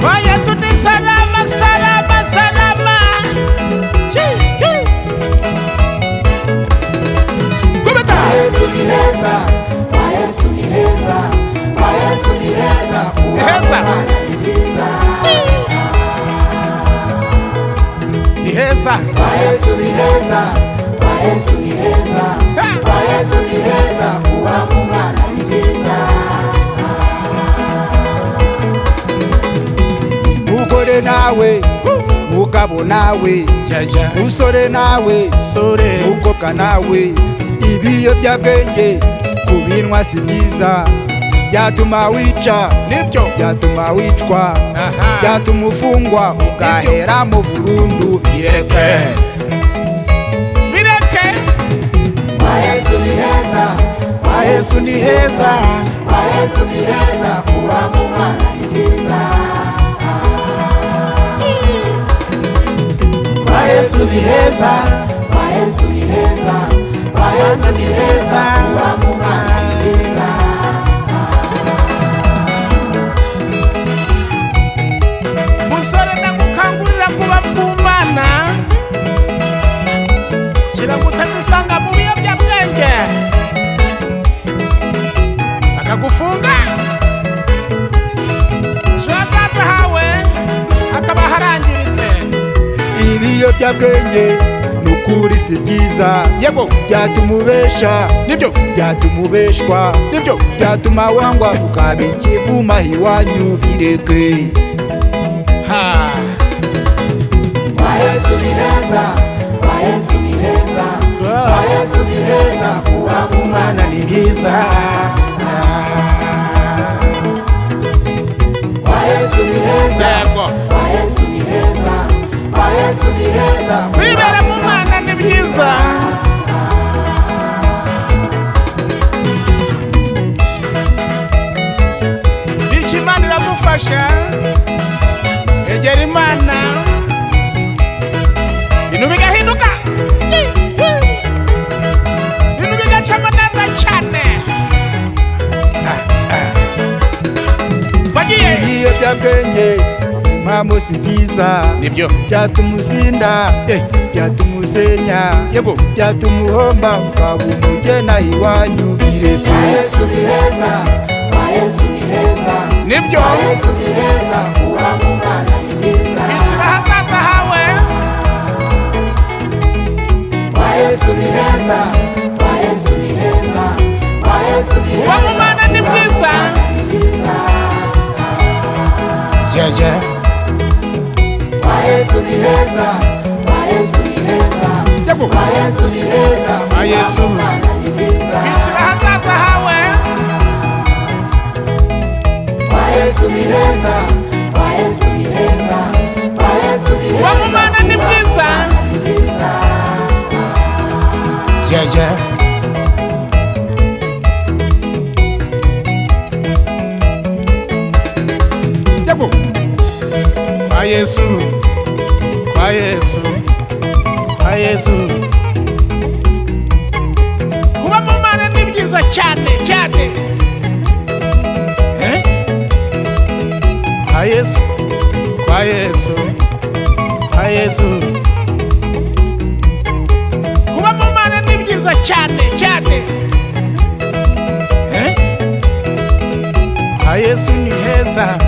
Kwa Yesu ni salama, salama, salama. Kumeta. Kwa Yesu ni heza, kwa Yesu ni heza, kwa Yesu ni heza, Heza. Ni heza. Kwa Yesu ni heza, kwa Yesu ni heza, kwa Yesu ni heza, kuwa mwana ni heza. Mugore nawe, mugabo nawe, Jaja. musore nawe, Sore. mukobwa nawe, ibiyobyabwenge kubinwa si byiza, byatuma wica, Nibyo. byatuma wicwa, Aha. byatuma ufungwa ugahera mu burundu. Bireke. Bireke. Kwa Yesu ni heza, Kwa Yesu ni heza. kwa Yesu ni heza, kuwa mwana ni heza. Kwa Yesu ni heza. Kwa Yesu ni heza, kwa Yesu ni heza, kuwa mwana ni heza. Musore ndagukangurira kuba mvumana, kugira ngo utazisanga mu biyobyabwenge akagufunga, ejo hazaza hawe hakaba harangiritse. Ibiyobyabwenge nukuri si byiza, Yego. byatuma ubesha, Nibyo. byatuma ubeshwa, Nibyo. byatuma wangwa ukaba ikivuma iwanyu. Bireke. Ha. Kwa Yesu ni heza, kwa Yesu ni heza, kwa Yesu ni heza, kuwa mwana ni byiza. Kwa Yesu ni heza, Yego. kwa Yesu ni heza, kwa Yesu ni heza, Kwibera mu mwana ni byiza. Bityo Imana iramufasha, egera Imana, ibintu bigahinduka, ibintu bigacamo neza cyane. Twagiye. ibiyobyabwenge impamvu si byiza, Nibyo. byatuma usinda, byatuma usenya, Yego. byatuma uhomba ukaba umugena iwanyu. Bireke. Kwa Yesu ni heza, kwa Yesu ni heza, Nibyo. kwa Yesu ni heza, kuwa mwana ni heza. Bicira hazaza hawe. Kwa Yesu ni heza, kwa Yesu ni heza, kwa Yesu ni Kuba mu heza, mwana ni byiza. Jaja. kwa Yesu ni heza, kwa Yesu ni heza, Yego. kwa Yesu ni heza, Kwa Yesu. kuwa mwana ni heza. Bicira hazaza hawe. Kwa Yesu ni heza, kwa Yesu ni heza, kwa Yesu ni Kuba mu heza, mwana ni byiza. ni heza. Jaja. Yego. Kwa Yesu. Kwa Yesu. Kwa Yesu. Kuba mu mwana ni byiza cyane cyane. Eh? Kwa Yesu. Kwa Yesu. Kwa Yesu. Kuba mu mwana ni byiza cyane cyane. Eh? Kwa Yesu ni heza.